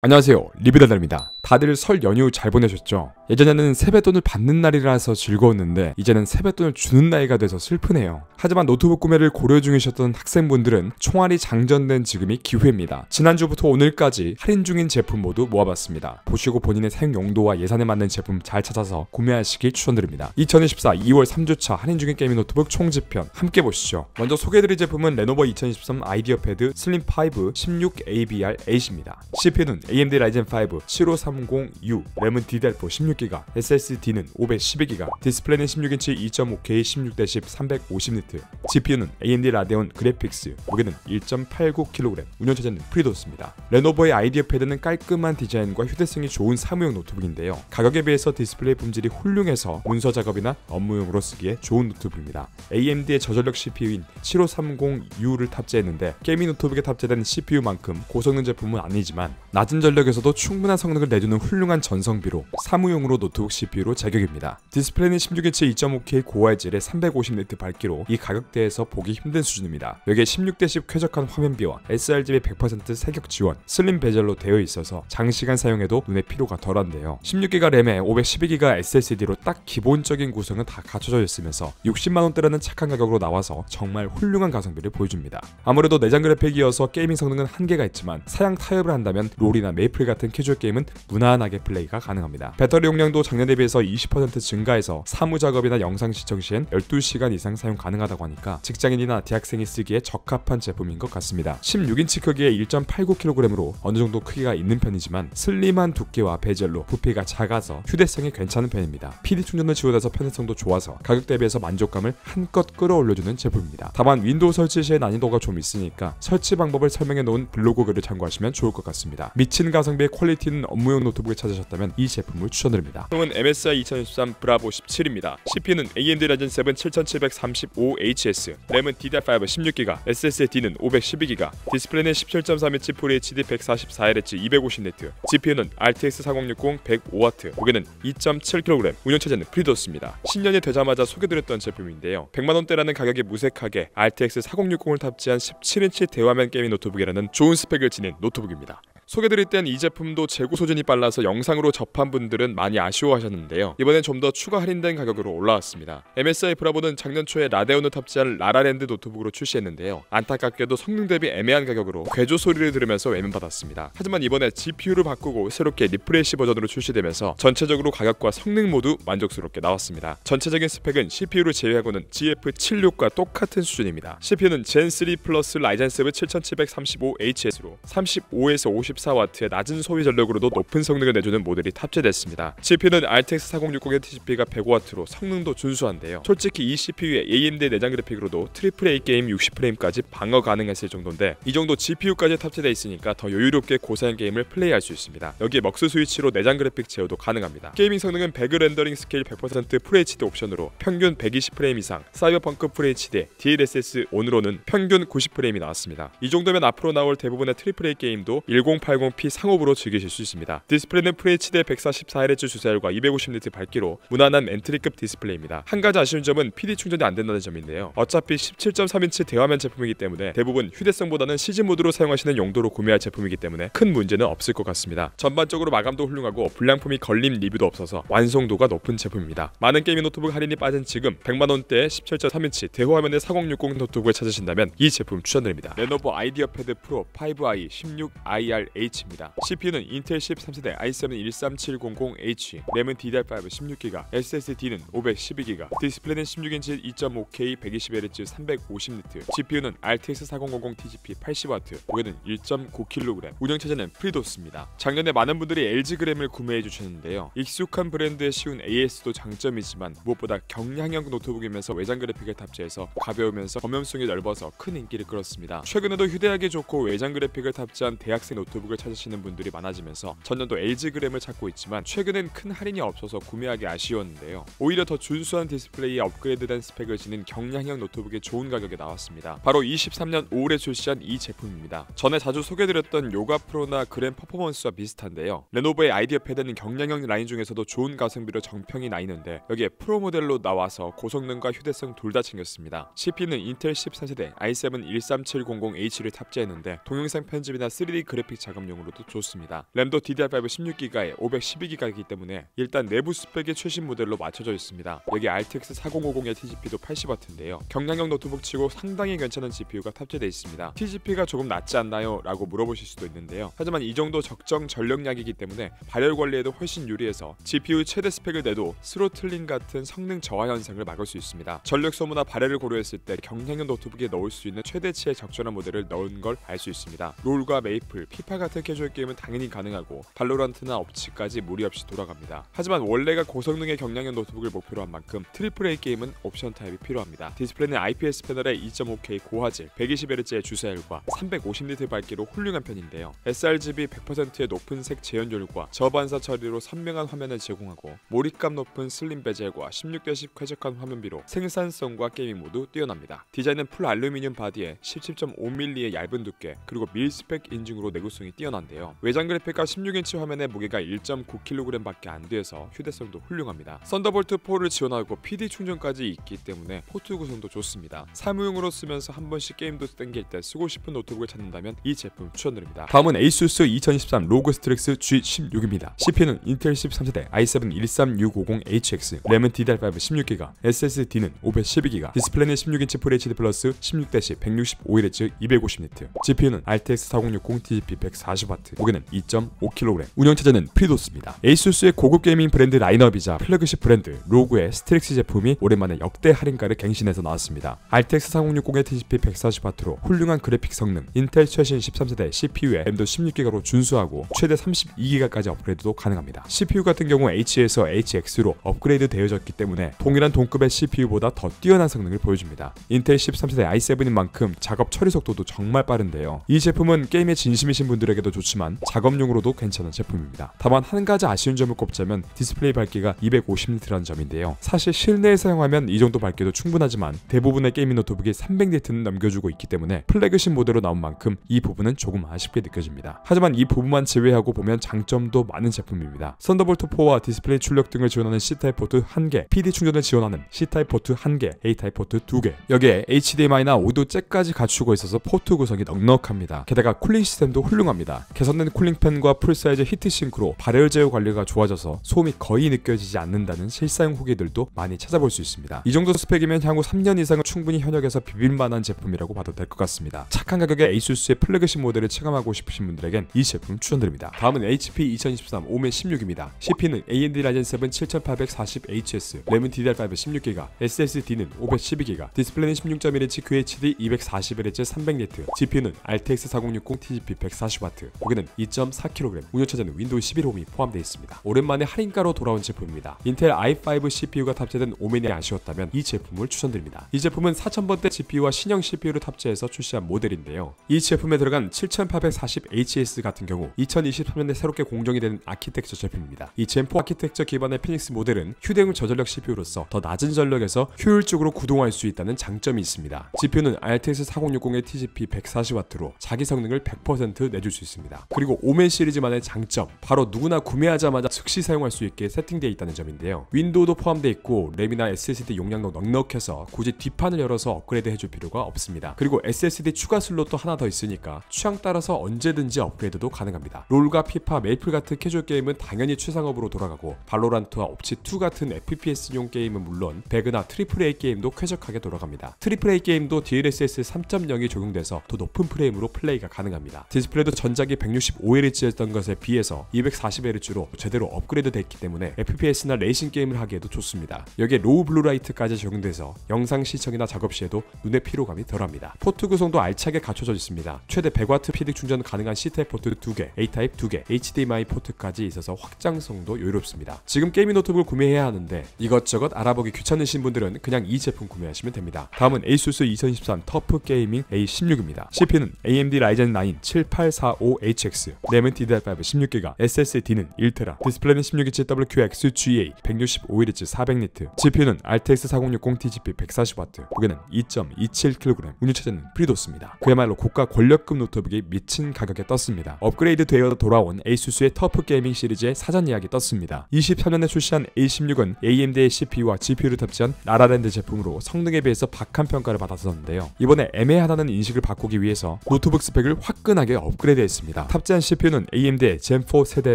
안녕하세요, 리뷰달달입니다. 다들 설 연휴 잘 보내셨죠? 예전에는 세뱃돈을 받는 날이라서 즐거웠는데 이제는 세뱃돈을 주는 나이가 돼서 슬프네요. 하지만 노트북 구매를 고려 중이셨던 학생분들은 총알이 장전된 지금이 기회입니다. 지난주부터 오늘까지 할인 중인 제품 모두 모아봤습니다. 보시고 본인의 사용 용도와 예산에 맞는 제품 잘 찾아서 구매하시길 추천드립니다. 2024 2월 3주차 할인 중인 게이밍 노트북 총집편 함께 보시죠. 먼저 소개해드릴 제품은 레노버 2023 아이디어 패드 슬림 5 16ABR8입니다. CPU는 AMD Ryzen 5 7530U, 램은 DDR4 16GB, SSD는 512GB, 디스플레이는 16인치 2.5K 16:10 350니트, GPU는 AMD 라데온 그래픽스, 무게는 1.89kg, 운영체제는 프리도스입니다. 레노버의 아이디어 패드는 깔끔한 디자인과 휴대성이 좋은 사무용 노트북인데요. 가격에 비해서 디스플레이 품질이 훌륭해서 문서 작업이나 업무용으로 쓰기에 좋은 노트북입니다. AMD의 저전력 CPU인 7530U를 탑재했는데 게이밍 노트북에 탑재된 CPU만큼 고성능 제품은 아니지만 낮은 전력에서도 충분한 성능을 내주는 훌륭한 전성비로 사무용으로 노트북 CPU로 제격입니다. 디스플레이는 16인치 2.5K 고화질 질의 350니트 밝기로 이 가격대에서 보기 힘든 수준입니다. 여기에 16:10 쾌적한 화면비와 sRGB 100% 색역 지원, 슬림 베젤로 되어 있어서 장시간 사용해도 눈의 피로가 덜한데요. 16GB 램에 512GB SSD로 딱 기본적인 구성은 다 갖춰져 있으면서 60만원대라는 착한 가격으로 나와서 정말 훌륭한 가성비를 보여줍니다. 아무래도 내장 그래픽이어서 게이밍 성능은 한계가 있지만 사양 타협을 한다면 롤이나 메이플 같은 캐주얼 게임은 무난하게 플레이가 가능합니다. 배터리 용량도 작년 대비해서 20% 증가해서 사무 작업이나 영상 시청 시엔 12시간 이상 사용 가능하다고 하니까 직장인이나 대학생이 쓰기에 적합한 제품인 것 같습니다. 16인치 크기의 1.89kg으로 어느정도 크기가 있는 편이지만 슬림한 두께와 베젤로 부피가 작아서 휴대성이 괜찮은 편입니다. PD 충전을 지원해서 편의성도 좋아서 가격 대비해서 만족감을 한껏 끌어올려주는 제품입니다. 다만 윈도우 설치 시에 난이도가 좀 있으니까 설치 방법을 설명해 놓은 블로그 글을 참고하시면 좋을 것 같습니다. 미친 가성비의 퀄리티 있는 업무용 노트북을 찾으셨다면 이 제품을 추천드립니다. 은 MSI 2023 브라보 17입니다. CPU는 AMD Ryzen 7 7735HS, 램은 DDR5 16GB, SSD는 512GB, 디스플레이는 17.3인치 FHD 144Hz 250니트, GPU는 RTX 4060 105W, 무게는 2.7kg, 운영체제는 프리도스입니다. 신년이 되자마자 소개드렸던 제품인데요. 100만원대라는 가격에 무색하게 RTX 4060을 탑재한 17인치 대화면 게이밍 노트북이라는 좋은 스펙을 지닌 노트북입니다. 소개드릴 땐 이 제품도 재고 소진이 빨라서 영상으로 접한 분들은 많이 아쉬워하셨는데요. 이번엔 좀 더 추가 할인된 가격으로 올라왔습니다. MSI 브라보는 작년 초에 라데온을 탑재한 라라랜드 노트북으로 출시했는데요. 안타깝게도 성능 대비 애매한 가격으로 괴조 소리를 들으면서 외면받았습니다. 하지만 이번에 GPU를 바꾸고 새롭게 리프레시 버전으로 출시되면서 전체적으로 가격과 성능 모두 만족스럽게 나왔습니다. 전체적인 스펙은 CPU를 제외하고는 GF76과 똑같은 수준입니다. CPU는 젠3 플러스 라이젠 7 7735HS로 35에서 54W의 낮은 소비 전력으로도 높은 성능을 내주는 모델이 탑재됐습니다. CPU는 RTX 4060의 TGP가 105W로 성능도 준수한데요. 솔직히 이 CPU에 AMD 내장 그래픽으로도 AAA 게임 60프레임까지 방어 가능했을 정도인데 이 정도 GPU까지 탑재되어 있으니까 더 여유롭게 고사양 게임을 플레이할 수 있습니다. 여기에 먹스 스위치로 내장 그래픽 제어도 가능합니다. 게이밍 성능은 배그 렌더링 스케일 100% FHD 옵션으로 평균 120프레임 이상, 사이버펑크 FHD, DLSS 온으로는 평균 90프레임이 나왔습니다. 이 정도면 앞으로 나올 대부분의 AAA 게임도 1080p 상업으로 즐기실 수 있습니다. 디스플레이는 FHD 144Hz 주사율과 250니트 밝기로 무난한 엔트리급 디스플레이입니다. 한 가지 아쉬운 점은 PD 충전이 안 된다는 점인데요. 어차피 17.3인치 대화면 제품이기 때문에 대부분 휴대성보다는 CG 모드로 사용하시는 용도로 구매할 제품이기 때문에 큰 문제는 없을 것 같습니다. 전반적으로 마감도 훌륭하고 불량품이 걸림 리뷰도 없어서 완성도가 높은 제품입니다. 많은 게이밍 노트북 할인이 빠진 지금 100만원대의 17.3인치 대화면의 4060 노트북을 찾으신다면 이 제품 추천드립니다. 레노버 아이디어 패드 프로 5i 16IRH입니다. CPU는 인텔 13세대 i7 13700H, 램은 DDR5 16GB, SSD는 512GB, 디스플레이는 16인치 2.5K 120Hz 350니트, GPU는 RTX 4050 TGP 80W, 무게는 1.9kg, 운영체제는 프리도스입니다. 작년에 많은 분들이 LG 그램을 구매해 주셨는데요. 익숙한 브랜드에 쉬운 AS도 장점이지만 무엇보다 경량형 노트북이면서 외장 그래픽을 탑재해서 가벼우면서 범용성이 넓어서 큰 인기를 끌었습니다. 최근에도 휴대하기 좋고 외장 그래픽을 탑재한 대학생 노트북을 찾으시는 분들이 많아지면서 전년도 LG 그램을 찾고 있지만 최근엔 큰 할인이 없어서 구매하기 아쉬웠는데요. 오히려 더 준수한 디스플레이에 업그레이드된 스펙을 지닌 경량형 노트북이 좋은 가격에 나왔습니다. 바로 23년 5월에 출시한 이 제품입니다. 전에 자주 소개드렸던 요가 프로나 그램 퍼포먼스와 비슷한데요. 레노버의 아이디어 패드는 경량형 라인 중에서도 좋은 가성비로 정평이 나뉘는데 여기에 프로 모델로 나와서 고성능과 휴대성 둘 다 챙겼습니다. CPU는 인텔 13세대 i7 13700H를 탑재했는데 동영상 편집이나 3D 그래픽 작업용으로도 좋습니다. 램도 DDR5 16기가에 512기가이기 때문에 일단 내부 스펙이 최신 모델로 맞춰져 있습니다. 여기 RTX 4050의 TGP도 80W인데요. 경량형 노트북치고 상당히 괜찮은 GPU가 탑재되어 있습니다. TGP가 조금 낮지 않나요? 라고 물어보실 수도 있는데요. 하지만 이 정도 적정 전력량이기 때문에 발열 관리에도 훨씬 유리해서 GPU 최대 스펙을 내도 스로틀링 같은 성능 저하 현상을 막을 수 있습니다. 전력 소모나 발열을 고려했을 때 경량형 노트북에 넣을 수 있는 최대치의 적절한 모델을 넣은 걸 알 수 있습니다. 롤과 메이플, 피파 같은 캐주얼 게임은 당연히 가능하고 발로란트나 업치까지 무리 없이 돌아갑니다. 하지만 원래가 고성능의 경량형 노트북을 목표로 한 만큼 AAA 게임은 옵션 타입이 필요합니다. 디스플레이는 IPS 패널에 2.5K 고화질, 120Hz의 주사율과 350니트 밝기로 훌륭한 편인데요. sRGB 100%의 높은 색 재현율과 저반사 처리로 선명한 화면을 제공하고 몰입감 높은 슬림 베젤과 16:10 쾌적한 화면비로 생산성과 게이밍 모두 뛰어납니다. 디자인은 풀 알루미늄 바디에 17.5mm의 얇은 두께 그리고 밀스펙 인증으로 내구성이 뛰어난데요. 외장 그래픽과 16인치 화면의 무게가 1.9kg 밖에 안 돼서 휴대성도 훌륭합니다. 썬더볼트 4를 지원하고 PD 충전까지 있기 때문에 포트 구성도 좋습니다. 사무용으로 쓰면서 한 번씩 게임도 땡길 때 쓰고 싶은 노트북을 찾는다면 이 제품 추천드립니다. 다음은 ASUS 2023 로그 스트릭스 G16입니다. CPU는 인텔 13세대 i7-13650HX, 램은 DDR5 16기가, SSD는 512기가, 디스플레이는 16인치 FHD 플러스 16:10 165Hz 250니트, GPU는 RTX 4060 TGP 140W, 무게는 2.5kg, 운영체제는 프리도스입니다. ASUS의 고급 게이밍 브랜드 라인업이자 플래그십 브랜드 로그의 스트릭스 제품이 오랜만에 역대 할인가를 갱신해서 나왔습니다. RTX 4060의 TGP 140W로 훌륭한 그래픽 성능, 인텔 최신 13세대 CPU에 램도 16기가로 준수하고 최대 32기가까지 업그레이드도 가능합니다. CPU 같은 경우 H에서 HX로 업그레이드 되어졌기 때문에 동일한 동급의 CPU보다 더 뛰어난 성능을 보여줍니다. 인텔 13세대 i7인 만큼 작업 처리 속도도 정말 빠른데요. 이 제품은 게임에 진심이신 분들에게도 좋지만 작업용으로도 괜찮은 제품입니다. 다만 한 가지 아쉬운 점을 꼽자면 디스플레이 밝기가 250니트라는 점인데요. 사실 실내에 사용하면 이 정도 밝기도 충분하지만 대부분의 게이밍 노트북이 300니트는 넘겨주고 있기 때문에 플래그십 모델로 나온 만큼 이 부분은 조금 아쉽게 느껴집니다. 하지만 이 부분만 제외하고 보면 장점도 많은 제품입니다. 썬더볼트 4와 디스플레이 출력 등을 지원하는 C타입 포트 1개, PD 충전을 지원하는 C타입 포트 1개, A타입 포트 2개, 여기에 HDMI나 오디오 잭까지 갖추고 있어서 포트 구성이 넉넉합니다. 게다가 쿨링 시스템도 훌륭합니다. 개선된 쿨링팬과 풀사이즈 히트싱크로 발열 제어 관리가 좋아져서 소음이 거의 느껴지지 않는다는 실사용 후기들도 많이 찾아볼 수 있습니다. 이 정도 스펙이면 향후 3년 이상은 충분히 현역에서 비빌만한 제품이라고 봐도 될 것 같습니다. 착한 가격에 ASUS의 플래그십 모델을 체감하고 싶으신 분들에겐 이 제품 추천드립니다. 다음은 HP 2023 오멘 16입니다. CPU는 AMD 라이젠 7 7840HS, 램은 DDR5 16기가, SSD는 512기가, 디스플레이는 16.1인치 QHD 240Hz 300니트, GPU는 RTX 4060 TGP 140W, 무게는 2.4kg, 운영체제는 윈도우 11홈이 포함되어 있습니다. 오랜만에 할인가로 돌아온 제품입니다. 인텔 i5 CPU가 탑재된 오멘이 아쉬웠다면 이 제품을 추천드립니다. 이 제품은 4000번대 GPU와 신형 CPU를 탑재해서 출시한 모델인데요. 이 제품에 들어간 7840HS 같은 경우 2023년에 새롭게 공정이 되는 아키텍처 제품입니다. 이 젠4 아키텍처 기반의 피닉스 모델은 휴대용 저전력 CPU로서 더 낮은 전력에서 효율적으로 구동할 수 있다는 장점이 있습니다. GPU는 RTX 4060의 TGP 140W로 자기 성능을 100% 내줄 수 있습니다. 그리고 오멘 시리즈만의 장점, 바로 누구나 구매하자마자 즉시 사용할 수 있게 세팅되어 있다는 점인데요. 윈도우도 포함되어 있고 램이나 SSD 용량도 넉넉해서 굳이 뒷판을 열어서 업그레이드 해줄 필요가 없습니다. 그리고 SSD 추가 슬롯도 하나 더 있으니까 취향 따라서 언제든지 업그레이드도 가능합니다. 롤과 피파, 메이플 같은 캐주얼 게임은 당연히 최상업으로 돌아가고 발로란트와 옵치2 같은 FPS용 게임은 물론 배그나 AAA 게임도 쾌적하게 돌아갑니다. AAA 게임도 DLSS 3.0이 적용돼서 더 높은 프레임으로 플레이가 가능합니다. 디스플레이도 전작이 165Hz였던 것에 비해서 240Hz로 제대로 업그레이드 됐기 때문에 FPS나 레이싱 게임을 하기에도 좋습니다. 여기에 로우 블루라이트까지 적용돼서 영상 시청이나 작업 시에도 눈의 피로감이 덜합니다. 포트 구성도 알차게 갖춰져 있습니다. 최대 100W PD 충전 가능한 C타입 포트 2개, A타입 2개, HDMI 포트까지 있어서 확장성도 여유롭습니다. 지금 게이밍 노트북을 구매해야 하는데 이것저것 알아보기 귀찮으신 분들은 그냥 이 제품 구매하시면 됩니다. 다음은 ASUS 2023 터프 게이밍 A16입니다. CPU는 AMD 라이젠 9 7845HX, 램은 DDR5 16기가, SSD는 1TB, 디스플레이는 16인치 WQXGA 165Hz 400니트, GPU는 RTX 4060 TGP 140W, 무게는 2.27kg, 운영체제는 프리도스입니다. 그야말로 고가 권력급 노트북이 미친 가격에 떴습니다. 업그레이드 되어 돌아온 ASUS의 터프 게이밍 시리즈의 사전 예약이 떴습니다. 23년에 출시한 A16은 AMD의 CPU와 GPU를 탑재한 라라랜드 제품으로 성능에 비해서 박한 평가를 받았었는데요. 이번에 애매하다는 인식을 바꾸기 위해서 노트북 스펙을 화끈하게 업그레이드 되어 있습니다. 탑재한 CPU는 AMD의 젠4 세대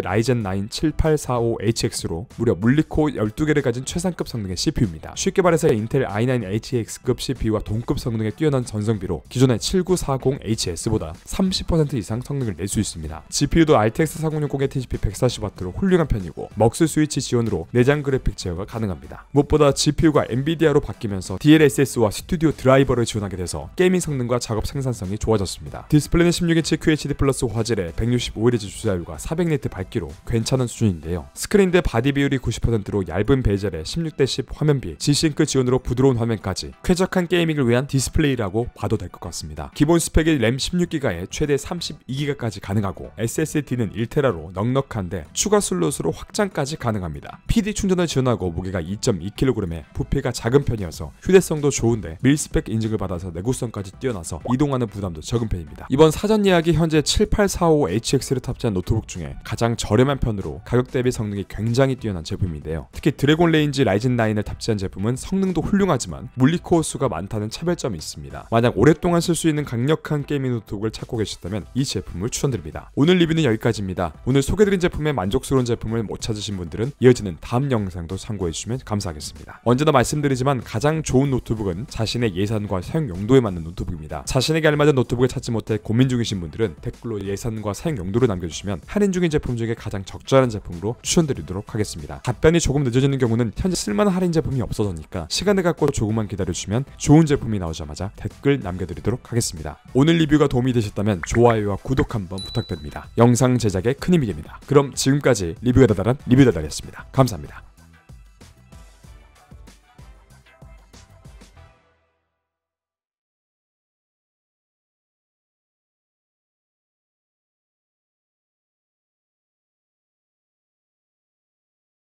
라이젠 9 7845HX로 무려 물리코어 12개를 가진 최상급 성능의 CPU입니다. 쉽게 말해서 인텔 i9HX급 CPU와 동급 성능에 뛰어난 전성비로 기존의 7940HS보다 30% 이상 성능을 낼 수 있습니다. GPU도 RTX 4060의 TDP 140W로 훌륭한 편이고 먹스 스위치 지원으로 내장 그래픽 제어가 가능합니다. 무엇보다 GPU가 엔비디아로 바뀌면서 DLSS와 스튜디오 드라이버를 지원하게 돼서 게이밍 성능과 작업 생산성이 좋아졌습니다. 디스플레이는 16인치 QHD 플러스 화질에 165Hz 주사율과 400니트 밝기로 괜찮은 수준인데요. 스크린대 바디 비율이 90%로 얇은 베젤에 16:10 화면비, G싱크 지원으로 부드러운 화면까지 쾌적한 게이밍을 위한 디스플레이라고 봐도 될 것 같습니다. 기본 스펙이 램 16기가에 최대 32기가까지 가능하고 SSD는 1테라로 넉넉한데 추가 슬롯으로 확장까지 가능합니다. PD 충전을 지원하고 무게가 2.2kg에 부피가 작은 편이어서 휴대성도 좋은데 밀스펙 인증을 받아서 내구성까지 뛰어나서 이동하는 부담도 적은 편입니다. 이번 사전 예약이 현재 7845HX를 탑재한 노트북 중에 가장 저렴한 편으로 가격 대비 성능이 굉장히 뛰어난 제품인데요. 특히 드래곤 레인지 라이젠 9을 탑재한 제품은 성능도 훌륭하지만 물리코어 수가 많다는 차별점이 있습니다. 만약 오랫동안 쓸 수 있는 강력한 게이밍 노트북을 찾고 계시다면 이 제품을 추천드립니다. 오늘 리뷰는 여기까지입니다. 오늘 소개드린 제품에 만족스러운 제품을 못 찾으신 분들은 이어지는 다음 영상도 참고해주시면 감사하겠습니다. 언제나 말씀드리지만 가장 좋은 노트북은 자신의 예산과 사용 용도에 맞는 노트북입니다. 자신에게 알맞은 노트북을 찾지 못해 고민 중이신 분들은 댓글로 예산과 사용 용도를 남겨주시면 할인 중인 제품 중에 가장 적절한 제품으로 추천드리도록 하겠습니다. 답변이 조금 늦어지는 경우는 현재 쓸만한 할인 제품이 없어서니까 시간을 갖고 조금만 기다려주시면 좋은 제품이 나오자마자 댓글 남겨드리도록 하겠습니다. 오늘 리뷰가 도움이 되셨다면 좋아요와 구독 한번 부탁드립니다. 영상 제작에 큰 힘이 됩니다. 그럼 지금까지 리뷰가 다다란 리뷰다다였습니다. 감사합니다.